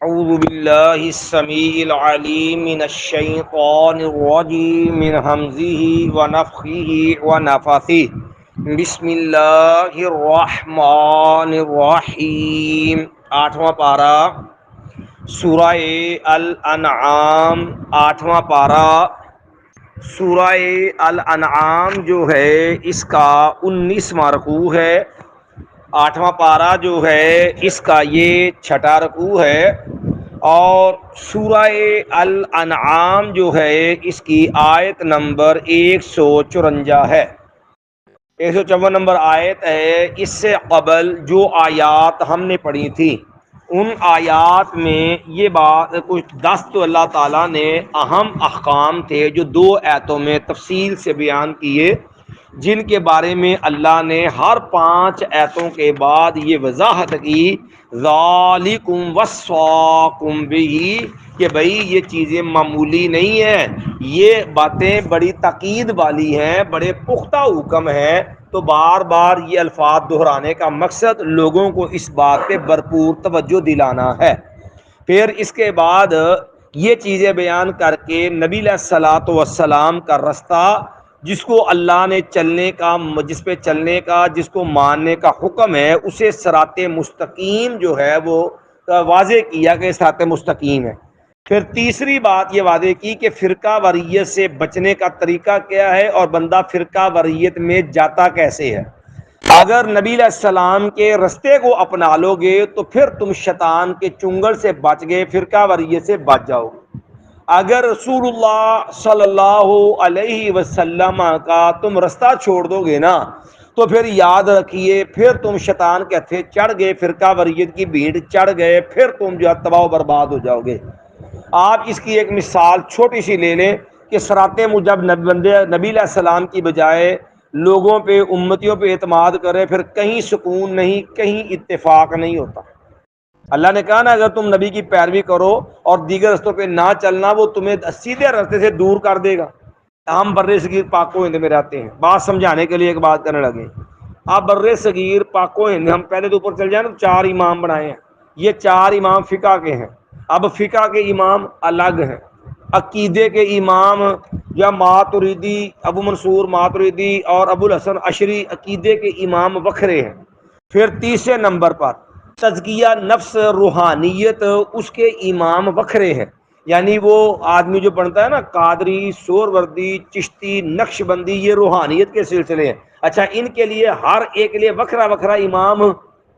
اعوذ باللہ السمیع العلیم من الشیطان الرجیم من حمزہ ونفخہ ونفثہ بسم اللہ الرحمن الرحیم۔ آٹھواں پارہ سورہ الانعام، آٹھواں پارہ سورہ الانعام جو ہے اس کا 19واں رکوع ہے۔ آٹھواں پارہ جو ہے اس کا یہ چھٹا رکوع ہے، اور سورہ الانعام جو ہے اس کی آیت نمبر 154 ہے، 154 نمبر آیت ہے۔ اس سے قبل جو آیات ہم نے پڑھی تھی ان آیات میں یہ بات کچھ 10 تو اللہ تعالیٰ نے اہم احکام تھے جو 2 آیتوں میں تفصیل سے بیان کیے، جن کے بارے میں اللہ نے ہر 5 آیتوں کے بعد یہ وضاحت کی، ذالکم وصاکم بہ، کہ بھئی یہ چیزیں معمولی نہیں ہیں، یہ باتیں بڑی تاکید والی ہیں، بڑے پختہ حکم ہیں۔ تو بار بار یہ الفاظ دہرانے کا مقصد لوگوں کو اس بات پہ بھرپور توجہ دلانا ہے۔ پھر اس کے بعد یہ چیزیں بیان کر کے نبی علیہ الصلوۃ والسلام کا رستہ، جس کو اللہ نے چلنے کا، جس پہ چلنے کا، جس کو ماننے کا حکم ہے، اسے صراط مستقیم جو ہے وہ واضح کیا کہ صراط مستقیم ہے۔ پھر تیسری بات یہ واضح کی کہ فرقہ واریت سے بچنے کا طریقہ کیا ہے، اور بندہ فرقہ واریت میں جاتا کیسے ہے۔ اگر نبی علیہ السلام کے رستے کو اپنا لو گے تو پھر تم شیطان کے چنگل سے بچ گئے، فرقہ واریت سے بچ جاؤ گے۔ اگر رسول اللہ صلی اللہ علیہ وسلم کا تم رستہ چھوڑ دو گے نا تو پھر یاد رکھیے پھر تم شیطان کے ہتھے چڑھ گئے، فرقہ واریت کی بھیڑ چڑھ گئے، پھر تم جو ہے تباہ و برباد ہو جاؤ گے۔ آپ اس کی ایک مثال چھوٹی سی لے لیں کہ صراط جب نبی علیہ السلام کی بجائے لوگوں پہ، امتیوں پہ اعتماد کرے، پھر کہیں سکون نہیں، کہیں اتفاق نہیں ہوتا۔ اللہ نے کہا نا اگر تم نبی کی پیروی کرو اور دیگر رستوں پہ نہ چلنا، وہ تمہیں سیدھے راستے سے دور کر دے گا۔ ہم بر صغیر پاک و ہند میں رہتے ہیں، بات سمجھانے کے لیے ایک بات کرنے لگے۔ آپ بر صغیر پاک و ہند، ہم پہلے تو اوپر چل جائیں نا، 4 امام بنائے ہیں، یہ 4 امام فقہ کے ہیں۔ اب فقہ کے امام الگ ہیں، عقیدے کے امام یا ماتریدی، ابو منصور ماتریدی اور ابو الحسن اشری عقیدے کے امام وکھرے ہیں۔ پھر تیسرے نمبر پر تزکیہ نفس روحانیت، اس کے امام وکھرے ہیں، یعنی وہ آدمی جو پڑھتا ہے نا قادری، سہروردی، چشتی، نقش بندی، یہ روحانیت کے سلسلے ہیں۔ اچھا ان کے لیے ہر ایک لیے وکھرا وکھرا امام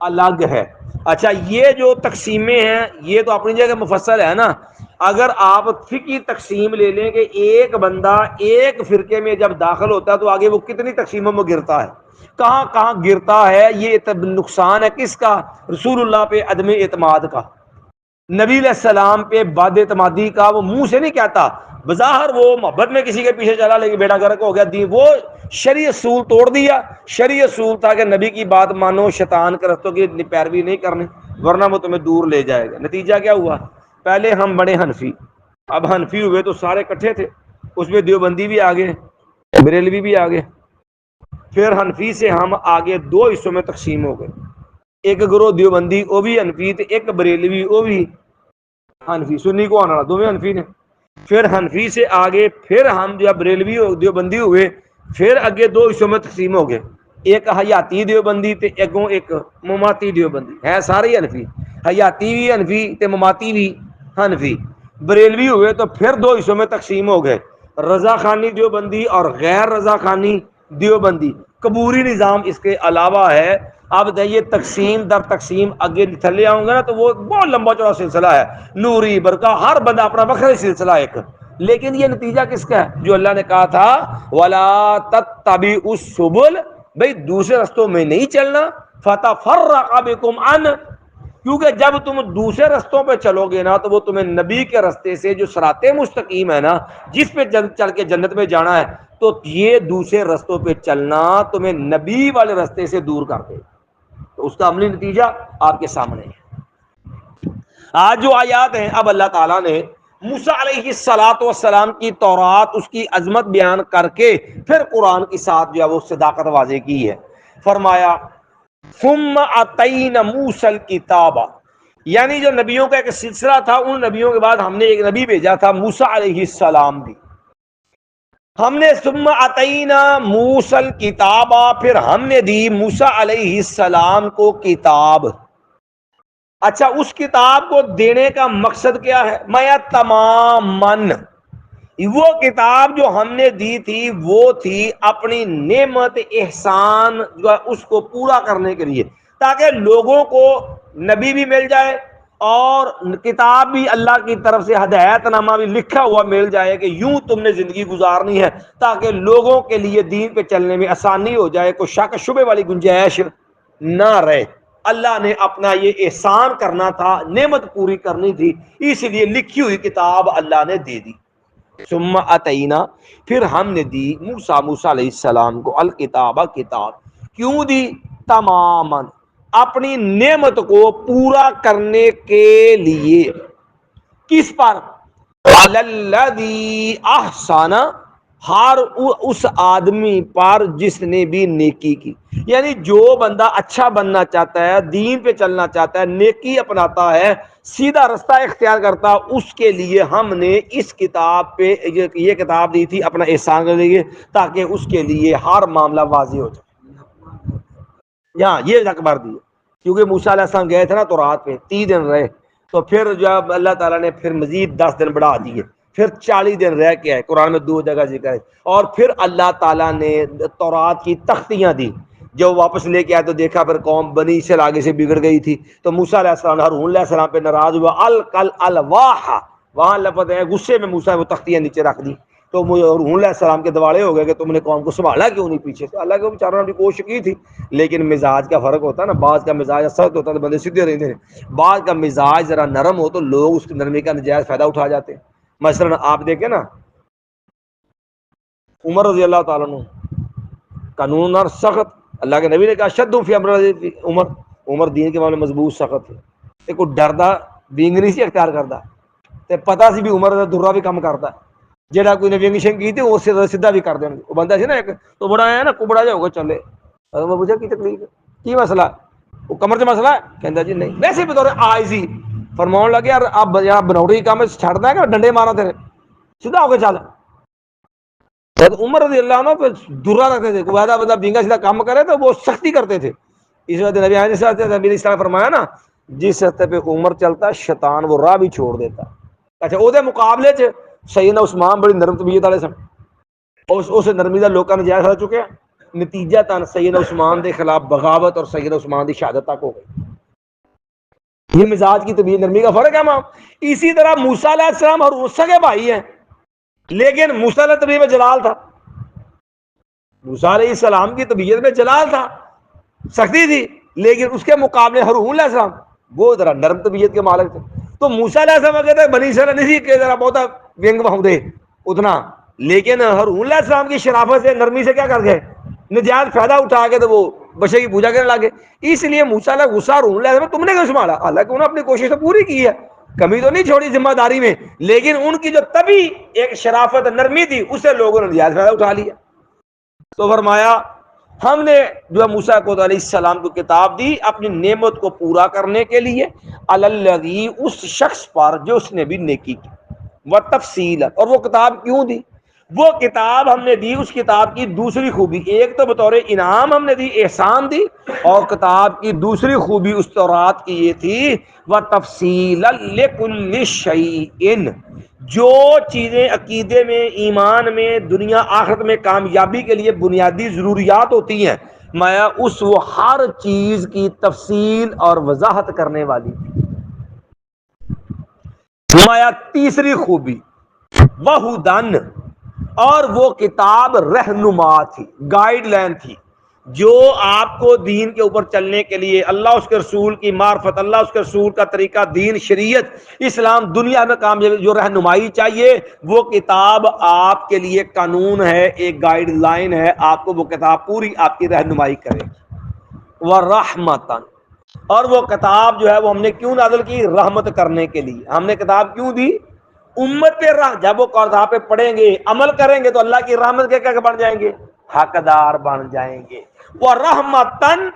الگ ہے۔ اچھا یہ جو تقسیمیں ہیں یہ تو اپنی جگہ مفصل ہے نا۔ اگر آپ فقہی تقسیم لے لیں کہ ایک بندہ ایک فرقے میں جب داخل ہوتا ہے تو آگے وہ کتنی تقسیموں میں گرتا ہے، کہاں کہاں گرتا ہے، یہ نقصان ہے کس کا؟ رسول اللہ پہ عدم اعتماد کا، نبی علیہ السلام پہ بد اعتمادی کا۔ وہ منہ سے نہیں کہتا، بظاہر وہ محبت میں کسی کے پیچھے چلا، لیکن بیڑا گرک ہو گیا دین، وہ شرعی اصول توڑ دیا۔ شرعی اصول تھا کہ نبی کی بات مانو، شیطان کے رستوں کی پیروی نہیں کرنی، ورنہ وہ تمہیں دور لے جائے گا۔ نتیجہ کیا ہوا؟ پہلے ہم بڑے حنفی، اب حنفی ہوئے تو سارے اکٹھے تھے، اس میں دیوبندی بھی آگے، بریلوی بھی آگے۔ پھر حنفی سے ہم آگے 2 حصوں میں تقسیم ہو گئے، ایک گروہ دیوبندی وہ بھی حنفی تھے، ایک بریلوی وہ بھی حنفی، سنی کو آنا دونوں حنفی نے۔ پھر حنفی سے آگے پھر ہم جب بریلوی دیوبندی ہوئے، پھر آگے 2 حصوں میں تقسیم ہو گئے، ایک حیاتی دیوبندی تے ایک مماتی دیوبندی، ہے سارے حنفی، حیاتی بھی حنفی تے مماتی بھی حنفی۔ بریلوی ہوئے تو پھر 2 حصوں میں تقسیم ہو گئے، رضا خانی دیوبندی اور غیر رضا خانی دیوبندی۔ قبوری نظام اس کے علاوہ ہے۔ اب یہ تقسیم در تقسیم اگے تھلے آؤں گا نا تو وہ بہت لمبا چوڑا سلسلہ ہے، نوری برقع ہر بندہ اپنا وکھرا سلسلہ ایک۔ لیکن یہ نتیجہ کس کا ہے؟ جو اللہ نے کہا تھا وَلَا تَتَّبِعُوا السُّبُلَ، بھئی دوسرے رستوں میں نہیں چلنا، فَتَفَرَّقَ بِكُمْ عَنْ، کیونکہ جب تم دوسرے رستوں پہ چلو گے نا تو وہ تمہیں نبی کے رستے سے جو صراط مستقیم ہے نا، جس پہ چل کے جنت میں جانا ہے، تو یہ دوسرے رستوں پہ چلنا تمہیں نبی والے رستے سے دور کر دے۔ تو اس کا عملی نتیجہ آپ کے سامنے ہے۔ آج جو آیات ہیں، اب اللہ تعالیٰ نے موسیٰ علیہ السلام کی تورات، اس کی عظمت بیان کر کے پھر قرآن کے ساتھ جو ہے وہ صداقت واضح کی ہے۔ فرمایا ثم اتینا موسیٰ الکتاب، یعنی جو نبیوں کا ایک سلسلہ تھا، ان نبیوں کے بعد ہم نے ایک نبی بھیجا تھا موسیٰ علیہ السلام بھی. ہم نے ثم اتینا موسیٰ الکتاب، پھر ہم نے دی موسیٰ علیہ السلام کو کتاب. اچھا، اس کتاب کو دینے کا مقصد کیا ہے؟ میں تماماً، وہ کتاب جو ہم نے دی تھی وہ تھی اپنی نعمت احسان جو ہے اس کو پورا کرنے کے لیے، تاکہ لوگوں کو نبی بھی مل جائے اور کتاب بھی اللہ کی طرف سے ہدایت نامہ بھی لکھا ہوا مل جائے کہ یوں تم نے زندگی گزارنی ہے، تاکہ لوگوں کے لیے دین پہ چلنے میں آسانی ہو جائے، کوئی شک شبے والی گنجائش نہ رہے. اللہ نے اپنا یہ احسان کرنا تھا، نعمت پوری کرنی تھی، اس لیے لکھی ہوئی کتاب اللہ نے دے دی. ثم اتینا، پھر ہم نے دی موسیٰ علیہ السلام کو الکتاب، کتاب. کیوں دی؟ تماماً، اپنی نعمت کو پورا کرنے کے لیے. کس پر؟ علی الذی احسن، ہر اس آدمی پر جس نے بھی نیکی کی. یعنی جو بندہ اچھا بننا چاہتا ہے، دین پہ چلنا چاہتا ہے، نیکی اپناتا ہے، سیدھا رستہ اختیار کرتا، اس کے لیے ہم نے اس کتاب پہ یہ کتاب دی تھی اپنا احسان کرنے کے لیے، تاکہ اس کے لیے ہر معاملہ واضح ہو جائے. یہاں یہ اکبر دی، کیونکہ موسیٰ علیہ السلام گئے تھے نا تو رات پہ 30 دن رہے، تو پھر جب اللہ تعالیٰ نے پھر مزید 10 دن بڑھا دیے، پھر 40 دن رہ کے آئے. قرآن میں 2 جگہ ذکر ہے. اور پھر اللہ تعالیٰ نے تورات کی تختیاں دی. جو واپس لے کے آئے تو دیکھا پھر قوم بنی اسرائیل آگے سے بگڑ گئی تھی، تو موسیٰ علیہ السلام ہارون علیہ السلام پہ ناراض ہوا، القل الواح، وہاں لفظ ہے غصے میں موسیٰ وہ تختیاں نیچے رکھ دی. تو ہارون علیہ السلام کے دوالے ہو گئے کہ تم نے قوم کو سنبھالا کیوں نہیں پیچھے سے. اللہ کے بیچاروں نے کوشش کی تھی، لیکن مزاج کا فرق ہوتا ہے نا، بعض کا مزاج سخت ہوتا ہے تو بندے سیدھے رہتے ہیں، بعض کا مزاج ذرا نرم ہو تو لوگ اس کی نرمی کا نجائز فائدہ اٹھا جاتے ہیں. مثلا آپ دیکھیں نا عمر رضی اللہ تعالیٰ عنہ، قانون اور سخت، اللہ کے نبی نے کہا شد فی امر عمر دین کے معاملے مضبوط سخت ہے. ایک کو ڈردا بینگری سے اختیار کرتا تے پتہ سی بھی عمر درا بھی کم کرتا ہے، جہاں کوئی نے ونگ شنگ کی تھی وہ سیدھا بھی کر دیں. وہ بندہ سی نا ایک تو بڑا ہے نا کبڑا جا ہوگا چلے. میں پوچھا کی تکلیف ہے، کی مسئلہ؟ وہ کمر سے مسئلہ ہے؟ کہتا جی نہیں. ویسے بھی تو آئزی فرماؤں لگے یار آپ یہاں بنوڑی کام میں چھڑنا ہے کہ ڈنڈے مارا تیرے، سیدھا ہو کے چل. عمر رضی اللہ عنہ پہ درا رکھتے تھے، کوئی ایسا بندہ بینگا سیدھا کام کرے تو وہ سختی کرتے تھے. اس وقت نبی علیہ السلام فرمایا نا جس راستے پہ عمر چلتا شیطان وہ راہ بھی چھوڑ دیتا. اچھا وہ دے مقابلے چ سیدنا عثمان بڑی نرم طبیعت والے سن، اس نرمی کا لوگوں نے جائز ہو چکے ہیں. نتیجہ تن سیدنا عثمان دے خلاف بغاوت اور سیدنا عثمان دی شہادت تک ہو گئی. یہ مزاج کی طبیعت نرمی کا فرق ہے. اسی طرح موسیٰ علیہ السلام اور سگے بھائی ہیں، لیکن موسیٰ علیہ طبیعت میں جلال تھا، موسیٰ علیہ السلام کی طبیعت میں جلال تھا، سختی تھی، لیکن اس کے مقابلے ہارون علیہ السلام وہ ذرا نرم طبیعت کے مالک تھے. تو موسیٰ علیہ السلام کہتے ہیں بنی اسرائیل نہیں کہ ذرا بہت ونگ بہو دے اتنا، لیکن ہارون علیہ السلام کی شرافت سے نرمی سے کیا کر گئے، نجات فائدہ اٹھا کے تو وہ بشے کی پوجا کرنے لگے. اس لیے موسیٰ علیہ غصہ ہارون علیہ السلام تم نے کیوں سنبھالا؟ حالانکہ انہوں نے اپنی کوشش تو پوری کی ہے، کمی تو نہیں چھوڑی ذمہ داری میں، لیکن ان کی جو طبی ایک شرافت نرمی تھی اسے لوگوں نے نجات فائدہ اٹھا لیا. تو فرمایا ہم نے جو موسیٰ کو علیہ السلام کو کتاب دی اپنی نعمت کو پورا کرنے کے لیے، الذی اس شخص پر جو اس نے بھی نیکی کی، و تفصیل، اور وہ کتاب کیوں دی؟ وہ کتاب ہم نے دی، اس کتاب کی دوسری خوبی، ایک تو بطور انعام ہم نے دی، احسان دی، اور کتاب کی دوسری خوبی اس تورات کی یہ تھی و تفصیلا لکل شیء، جو چیزیں عقیدے میں، ایمان میں، دنیا آخرت میں کامیابی کے لیے بنیادی ضروریات ہوتی ہیں، میں اس وہ ہر چیز کی تفصیل اور وضاحت کرنے والی تھی. مایا تیسری خوبی وہدن، اور وہ کتاب رہنما تھی، گائیڈ لائن تھی، جو آپ کو دین کے اوپر چلنے کے لیے اللہ اس کے رسول کی معرفت، اللہ اس کے رسول کا طریقہ، دین، شریعت، اسلام، دنیا میں کامیابی جو رہنمائی چاہیے وہ کتاب آپ کے لیے قانون ہے، ایک گائیڈ لائن ہے، آپ کو وہ کتاب پوری آپ کی رہنمائی کرے گی. وَرَحْمَةً، اور وہ کتاب جو ہے وہ ہم نے کیوں نازل کی؟ رحمت کرنے کے لیے. ہم نے کتاب کیوں دی؟ امت پہ جب وہ کتاب پہ پڑھیں گے، عمل کریں گے تو اللہ کی رحمت کے کیا بن جائیں گے؟ حقدار بن جائیں گے. وہ رحمتن،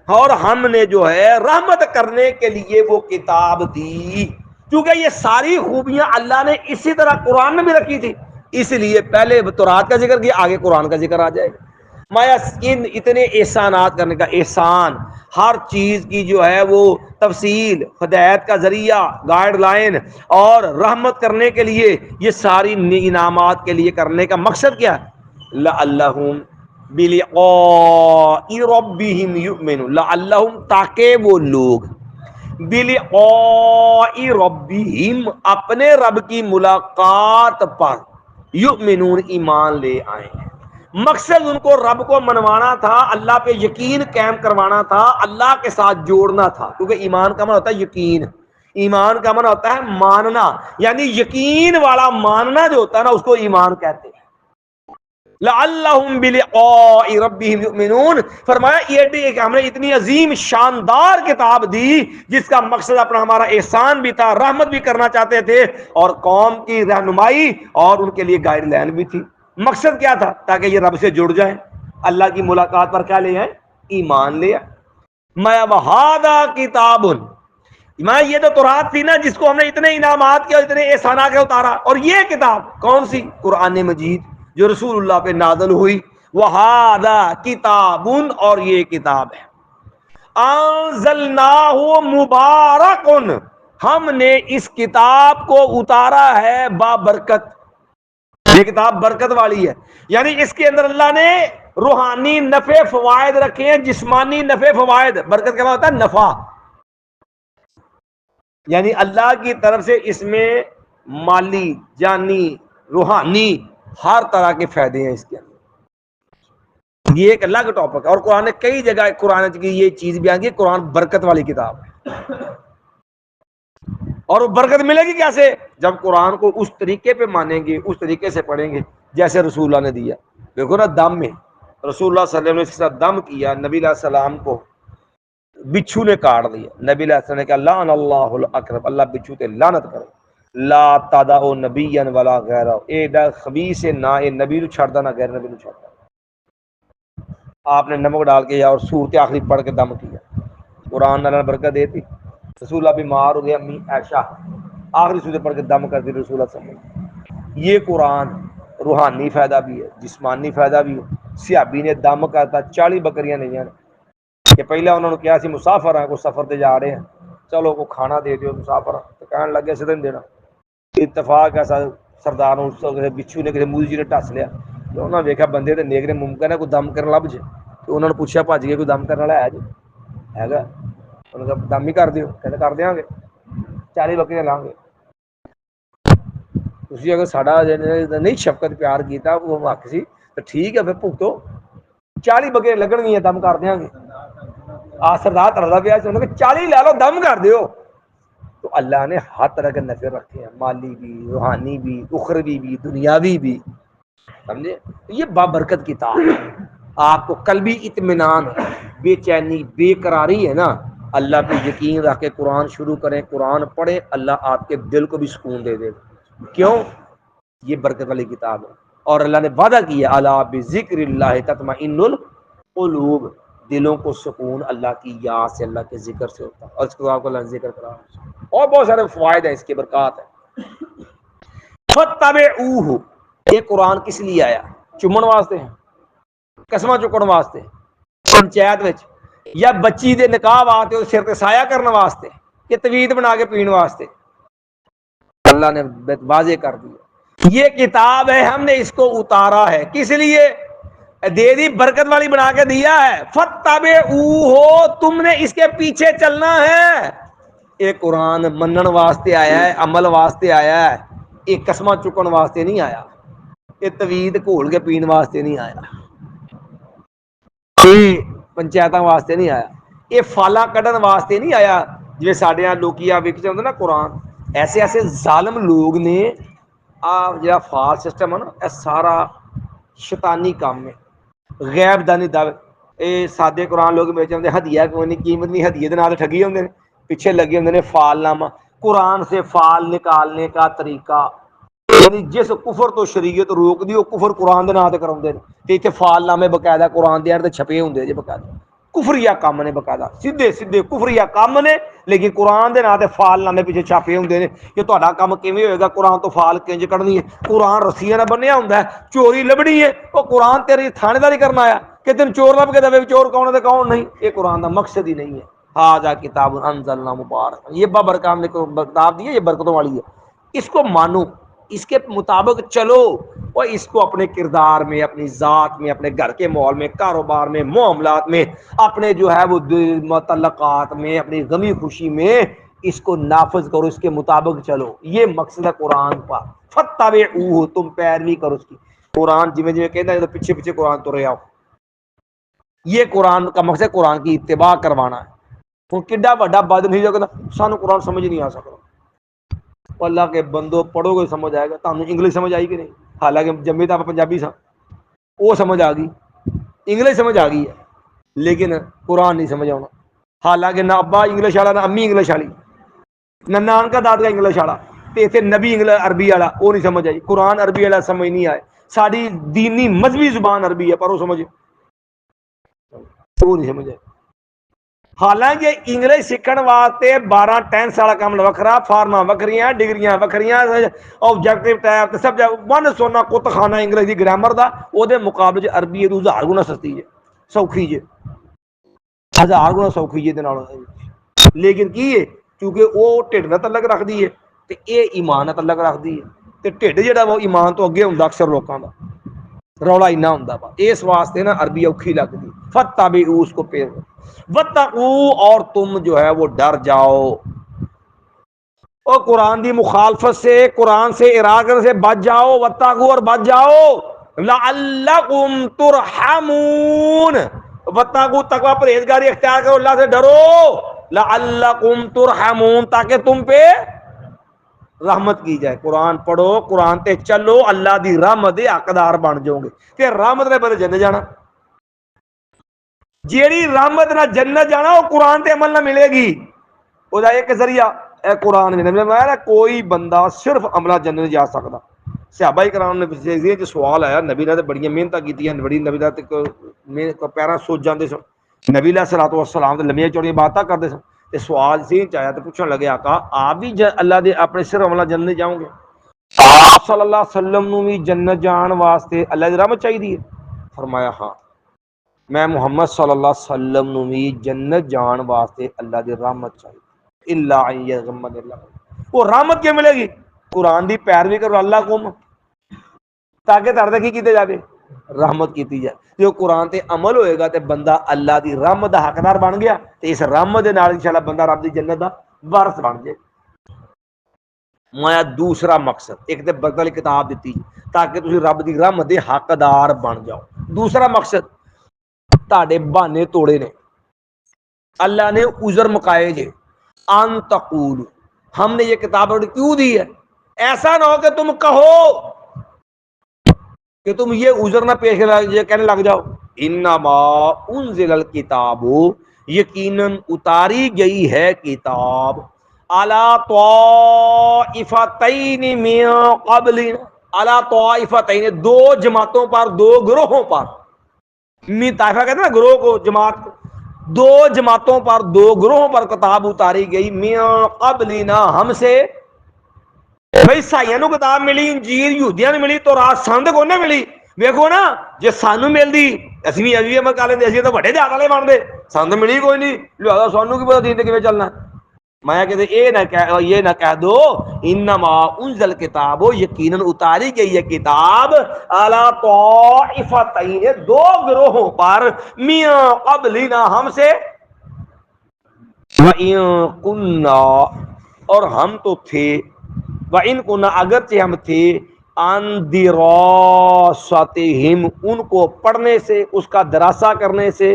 اور ہم نے جو ہے رحمت کرنے کے لیے وہ کتاب دی. کیونکہ یہ ساری خوبیاں اللہ نے اسی طرح قرآن میں بھی رکھی تھی، اس لیے پہلے تورات کا ذکر کیا، آگے قرآن کا ذکر آ جائے گا. مایا ان اتنے احسانات کرنے کا، احسان ہر چیز کی جو ہے وہ تفصیل، ہدایت کا ذریعہ، گائیڈ لائن اور رحمت کرنے کے لیے، یہ ساری انعامات کے لیے کرنے کا مقصد کیا ہے؟ لعلہم بلقاء ربہم یؤمنون، لعلہم تاکہ وہ لوگ بلقاء ربہم اپنے رب کی ملاقات پر یؤمنون ایمان لے آئیں. مقصد ان کو رب کو منوانا تھا، اللہ پہ یقین قائم کروانا تھا، اللہ کے ساتھ جوڑنا تھا. کیونکہ ایمان کا معنی ہوتا ہے یقین، ایمان کا معنی ہوتا ہے ماننا، یعنی یقین والا ماننا جو ہوتا ہے نا اس کو ایمان کہتے ہیں. لعلہم بلقاء ربہم یؤمنون، فرمایا یہ بھی کہ ہم نے اتنی عظیم شاندار کتاب دی جس کا مقصد اپنا ہمارا احسان بھی تھا، رحمت بھی کرنا چاہتے تھے، اور قوم کی رہنمائی اور ان کے لیے گائیڈ لائن بھی تھی. مقصد کیا تھا؟ تاکہ یہ رب سے جڑ جائیں، اللہ کی ملاقات پر کیا لے آئیں؟ ایمان لے آئیں. میں وہذا کتاب، میں یہ تو تورات تھی نا جس کو ہم نے اتنے انعامات کے اور اتنے احسانات کے اتارا، اور یہ کتاب کون سی؟ قرآن مجید جو رسول اللہ پہ نازل ہوئی. وہذا کتاب، اور یہ کتاب ہے انزلناہ مبارک، ہم نے اس کتاب کو اتارا ہے بابرکت. یہ کتاب برکت والی ہے، یعنی اس کے اندر اللہ نے روحانی نفع فوائد رکھے ہیں، جسمانی نفع فوائد. برکت کیا ہوتا ہے؟ نفع، یعنی اللہ کی طرف سے اس میں مالی، جانی، روحانی ہر طرح کے فائدے ہیں اس کے اندر. یہ ایک الگ ٹاپک ہے، اور قرآن نے کئی جگہ قرآن کی یہ چیز بیان کی، قرآن برکت والی کتاب ہے. اور وہ برکت ملے گی کیسے؟ جب قرآن کو اس طریقے پہ مانیں گے، اس طریقے سے پڑھیں گے جیسے رسول اللہ نے دیا. دیکھو نا، دم میں رسول اللہ صلی اللہ علیہ وسلم نے اس کے ساتھ دم کیا، نبی علیہ السلام کو بچھو نے کاٹ دیا. نبی علیہ السلام نے کہا لعن اللہ الاقرب، اللہ بچھو تے لعنت کرے. لا تدعوا نبیا ولا غیرہ، اے دا خبیث ہے، نہ اے نبی نو چھڑدا نہ غیر نبی نو چھڑدا. آپ نے نمک ڈال کے اور سورت آخری پڑھ کے دم کیا. قرآن اللہ نے برکت دیتی. رسول اللہ بیمار ہو گیا، امی عائشہ آخری سورت پڑھ کے دم کر دی رسول اللہ صلی اللہ علیہ وسلم. یہ قرآن روحانی فائدہ بھی ہے، جسمانی فائدہ بھی ہے. صحابی نے دم کرتا 40 بکریاں نہیں ہیں کہ پہلے انہوں نے کیا سی مسافر ہیں، کوئی سفر تے جا رہے ہیں، چلو کو کھانا دے دیو مسافر، تو کہنے لگے سے دینا. اتفاق ایسا سردار بچھو نے کسی موجی نے ٹس لیا، تو انہوں نے دیکھا بندے تے نیک نے، ممکن ہے کوئی دم کرنے لب جائے. تو انہوں نے پوچھا بھج کے کوئی دم کرنے والا ہے جی؟ ہے گا؟ انہوں نے کہا دم ہی کر دیو. کہتے کر دیاں گے، 40 بکریاں لائیں گے. اسی اگر ساڈا نہیں شفقت پیار کیتا وہ حق سی تو ٹھیک ہے، پھر بھگتو، 40 بکریاں لگن گی، دم کر دیاں گے. آ سردار تردا پیا، 40 لے لو، دم کر دیو. تو اللہ نے ہر طرح کے نفع رکھے ہیں، مالی بھی، روحانی بھی، اخروی بھی، دنیاوی بھی. سمجھے؟ یہ بابرکت کتاب ہے. آپ کو قلبی اطمینان، بے چینی، بے قراری ہے نا، اللہ پہ یقین رکھ کے قرآن شروع کریں، قرآن پڑھیں، اللہ آپ کے دل کو بھی سکون دے دے گا. کیوں؟ یہ برکت والی کتاب ہے. اور اللہ نے وعدہ کیا الا بذکر اللہ تطمئن القلوب، دلوں کو سکون اللہ کی یاد سے، اللہ کے ذکر سے ہوتا ہے. اور اس کو آپ کو اللہ نے ذکر کرا، اور بہت سارے فوائد ہیں اس کے، برکات ہیں. فاتبعوہ، یہ قرآن کس لیے آیا؟ چومن واسطے ہیں، قسمہ چکن واسطے، پنچایت وچ، یا بچی دے نکاح واسطے، سر تے سایہ کرنے واسطے، کہ توید بنا کے پین واسطے؟ اللہ نے واضح کر دیا یہ کتاب ہے، ہم نے اس کو اتارا ہے کس لیے؟ دے دی برکت والی بنا کے دیا ہے. فاتبعوہ، تم نے اس کے پیچھے چلنا ہے. یہ قرآن منن واسطے آیا ہے، عمل واسطے آیا ہے. یہ قسمہ چکن واسطے نہیں آیا، یہ توید گھول کے پین واسطے نہیں آیا، یہ پنچایتاں واسطے نہیں آیا، یہ فالاں کڈن واسطے نہیں آیا. جی ساڈے یہاں لوکی وک چاہتے نا قرآن، ایسے ایسے ظالم لوگ نے جا فال سسٹم ہے نا، یہ سارا شیطانی کام ہے، غیب دانی دعوے. یہ سادے قرآن لوگ بیچ آتے ہدیہ کوئی نہیں، قیمت نہیں، ہدیے دے نال ٹھگی ہوندے نے، پیچھے لگے ہوندے نے فال نامہ. قرآن سے فال نکالنے کا طریقہ، یعنی جس کفر تو شریعت روک دی وہ کفر قرآن دے نام تے کراوندے نے. تے ایتھے فال نامے باقاعدہ قرآن دے تے چھپے ہوندے جے باقاعدہ. کفریہ کام نے باقاعدہ سیدھے سیدھے کفریہ کام نے، لیکن قرآن دے نا تے فال نامے پیچھے چھاپے ہوندے نے کہ تہاڈا کام کیویں ہوئے گا، قرآن تو فال کنج کڈنی ہے، قرآن رسیاں نال بنیا ہوندا ہے، چوری لبنی ہے، او قرآن تیری تھانے داری کرنا آیا کہ تین چور لب کے دے چور کون ہے تے کون نہیں، یہ قرآن دا مقصد ہی نہیں ہے۔ ھذا کتاب انزلنا مبارک، یہ برکت ہم نے کتاب دی ہے، یہ برکتوں والی ہے، اس کو مانو، اس کے مطابق چلو، اور اس کو اپنے کردار میں، اپنی ذات میں، اپنے گھر کے ماحول میں، کاروبار میں، معاملات میں، اپنے جو ہے وہ متعلقات میں، اپنی غمی خوشی میں اس کو نافذ کرو، اس کے مطابق چلو، یہ مقصد ہے قرآن کا۔ فتبعوہ، تم پیروی کرو اس کی، قرآن جویں جویں کہندا ہے پیچھے پیچھے قرآن ترے آؤ، یہ قرآن کا مقصد قرآن کی اتباع کروانا ہے۔ ہوں کڈا بڑا بد نہیں جو کہنا سانو قرآن سمجھ نہیں آ سکتا، اللہ کے بندو پڑھو گے سمجھ آئے گا۔ تمہیں انگلش سمجھ آئی کہ نہیں؟ حالانکہ جمے تو آپ پنجابی سا، وہ سمجھ آ گئی، انگلش سمجھ آ گئی ہے، لیکن قرآن نہیں سمجھ آنا۔ حالانکہ نہ ابا انگلش والا، نہ امی انگلش والی، نہ نانکا دادکا انگلش والا، تے اتنے نبی انگلش عربی والا، وہ نہیں سمجھ آئی۔ قرآن عربی والا سمجھ نہیں آئے، ساری دینی مذہبی زبان عربی ہے پر وہ سمجھ، وہ نہیں سمجھ آئی۔ حالانکہ انگلش سیکھن واسطے 12 ٹینس والا کام وکھرا، فارما وکھریاں، ڈگریاں وکھریاں، آبجیکٹو ٹائپ سبجیکٹ ون سونا کت خانہ انگلش دی گرامر دا، او دے مقابلے چ عربی 1000 گنا سستی ہے، سوکھی جے، 1000 گنا سوکھی جے دے نال۔ لیکن کی ہے کیونکہ وہ ٹھڈ نال تعلق رکھدی ہے تے اے ایمان نال تعلق رکھدی ہے، تے ٹھڈ جڑا وہ ایمان تو اگے ہوندا اکثر لوکاں دا، رولا اینا ہوندا با، اس واسطے نا عربی اوکھی لگدی۔ فتبعوا، اس کو پیر واتقوا، اور تم جو ہے وہ ڈر جاؤ، اور قرآن دی مخالفت سے، قرآن سے اراغ سے بچ جاؤ، واتقوا، اور بچ جاؤ، لعلکم ترحمون، واتقوا تقوی پرہیزگاری اختیار کرو، اللہ سے ڈرو، لعلکم ترحمون، تاکہ تم پہ رحمت کی جائے۔ قرآن پڑھو، قرآن تے چلو، اللہ دی رحمت دے حقدار بن جاؤ گے، کہ رحمت نے بڑے جنت جانا، جیڑی رحمت نہ جنت جانا وہ قرآن تے عمل نہ ملے گی، وہ ایک ذریعہ اے قرآن میں کوئی بندہ صرف عملہ جنت جا سکتا۔ صحابہ کرام نے جو سوال آیا، نبی نے بڑی محنت کی، بڑی نبی نے پیرا سوچ جاندے سن، نبی علیہ الصلوۃ والسلام تے لمبیاں چوڑیاں باتاں کرتے سن، تے سوال سی چاہیا تے پوچھن لگے آقا آپ بھی اللہ دے اپنے صرف عملہ جنت جاؤ گے؟ آپ صلی اللہ علیہ وسلم نو بھی جنت جان واسطے اللہ دی رحمت چاہیے؟ فرمایا ہاں، میں محمد صلی اللہ علیہ وسلم نو بھی جنت جان واسطے اللہ دی رحمت چاہیے، الا ان یغمد اللہ، وہ رحمت کیوں ملے گی؟ قرآن دی پیروی کرو، اللہ کو تاکہ تڑے کی کیتے جاوے، رحمت کیتی جائے۔ جو قرآن تے عمل ہوئے گا تے بندہ اللہ دی رحمت دا حقدار بن گیا، تے اس رحمت دے نال انشاءاللہ بندہ رب دی جنت دا وارث بن جائے۔ میں دوسرا مقصد، ایک تے بدل کتاب دیتی تاکہ تسی رب دی رحمت دے حقدار بن جاؤ، دوسرا مقصد تاڑے بہانے توڑے نے، اللہ نے عذر مکائے جے، ان تقول، ہم نے یہ کتاب کیوں دی ہے؟ ایسا نہ ہو کہ تم کہو کہ تم یہ عذر نہ پیش کہنے لگ جاؤ، انما انزل الکتاب، یقیناً اتاری گئی ہے کتاب، علی طائفتین من قبلنا، علی طائفتین، دو جماعتوں پر، دو گروہوں پر، طائفہ کہتے ہیں نا گروہ کو، جماعت کو، دو جماعتوں پر، دو گروہوں پر کتاب اتاری گئی، من قبلنا، ہم سے، بھائی عیسائیاں نو کتاب ملی، انجیل یہودیاں نو ملی، تو رات سند کو نہ ملی، ویکھو نا جے سانو ملدی اسی بھی ابھی عمل کر لیندے، اسی تو بڑے دیہات والے بنتے، سند ملی کوئی نہیں، لہذا سانو کی پتہ دین تے کیویں چلنا ہے۔ میں کہتے یہ نہ کہہ دو انما انزل کتاب، یقیناً اتاری گئی ہے کتاب، اعلی طائفتین، دو گروہوں پر، من قبلنا، ہم سے، وَإِن كُنَّا، اور ہم تو تھے، وَإِن كُنَّا، اگرچہ ہم تھے، عَن دِرَاسَتِهِمْ، ان کو پڑھنے سے، اس کا دراسہ کرنے سے،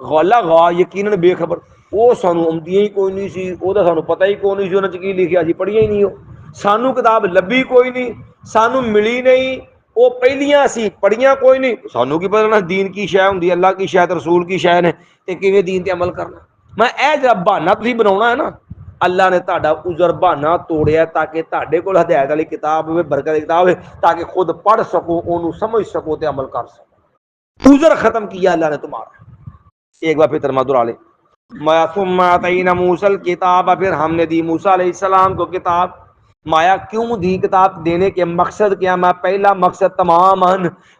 غلغا، یقیناً بے خبر، وہ سانو آمدی ہی کوئی نہیں سی، وہ سانو پتہ ہی کوئی نہیں سی انہاں چ کی لکھیا، اسی پڑھیا ہی نہیں ہو، سانو کتاب لبھی کوئی نہیں، سانو ملی نہیں، وہ پہلیاں سی پڑھیاں کوئی نہیں، سانو کی پتہ دین کی شے ہوندی، اللہ کی شے، رسول کی شے نے، تے کیویں دین تے عمل کرنا۔ میں اے جڑا بہانہ تسی بناونا ہے نا، اللہ نے تہاڈا عذر بہانہ توڑیا تاکہ تہاڈے کول ہدایت والی کتاب ہوے، برکت والی کتاب ہوے، تاکہ خود پڑھ سکو، اونوں سمجھ سکو تے عمل کر سکو۔ عذر ختم کیا اللہ نے تمہارا۔ ایک بار پھر ترمد علیہ ثم آتینا موسیٰ الکتاب، پھر ہم نے دی موسیٰ علیہ السلام کو کتاب. مایا کیوں دی کتاب؟ دینے کے مقصد کیا؟ میں پہلا مقصد تمام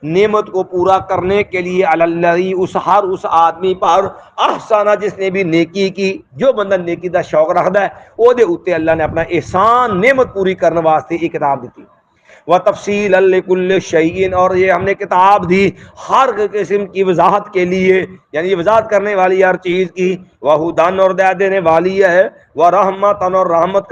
نعمت کو پورا کرنے کے لیے الذی، اس آدمی پر احسانہ، جس نے بھی نیکی کی. جو بندہ نیکی دا شوق رکھتا ہے وہ دے اوتے اللہ نے اپنا احسان نعمت پوری کرنے واسطے یہ کتاب دیتی. وتفصیلا لکل شیء، اور یہ ہم نے کتاب دی ہر قسم کی وضاحت کے لیے، یعنی یہ وضاحت کرنے والی ہر چیز کی. وہدن، اور ہدایت دینے والی ہے. ورحمتن، اور رحمت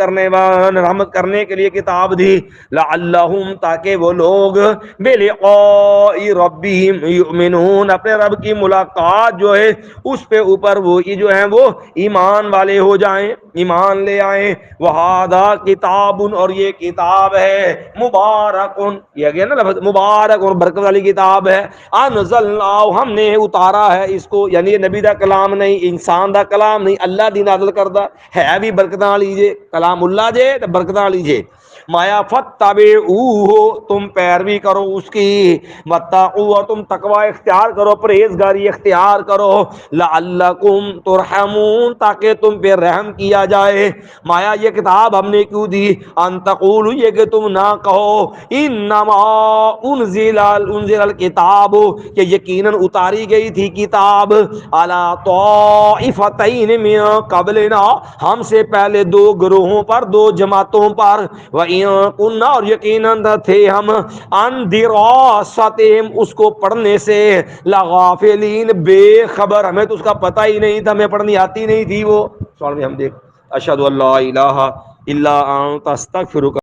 کرنے کے لیے کتاب دی. لعلہم، تاکہ وہ لوگ بلقاء ربہم یؤمنون، اپنے رب کی ملاقات جو ہے اس پہ اوپر وہ جو ہیں وہ ایمان والے ہو جائیں، ایمان لے آئیں. وہذا کتاب، اور یہ کتاب ہے مبارکن، یہ گیا نا لفظ مبارک اور برکت والی کتاب ہے. انزلنا، ہم نے اتارا ہے اس کو، یعنی یہ نبی دا کلام نہیں، انسان دا کلام نہیں، اللہ دی نازل کردہ ہے بھی برکتاں لیجے، کلام اللہ جے تو برکتاں لیجے. مایا فتبعوہ، تم پیروی کرو اس کی. واتقوا، اور تم تقوی اختیار کرو، پرہیزگاری اختیار کرو. لعلکم ترحمون، تاکہ تم پہ رحم کیا جائے. مایا یہ کتاب ہم نے کیوں دی؟ ان تقولوا، یہ کہ تم نہ کہو انما انزل الکتاب، کہ یقیناً اتاری گئی تھی کتاب علی طائفتین من قبلنا، ہم سے پہلے دو گروہوں پر، دو جماعتوں پر. وَإِن كُنَّا، اور یقیناً تھے ہم، عن دراستہم، اس کو پڑھنے سے، لغافلین، بے خبر، ہمیں تو اس کا پتہ ہی نہیں تھا، ہمیں پڑھنی آتی نہیں تھی وہ. سوال میں ہم دیکھ اشہد ان لا الہ الا انت استغفرک.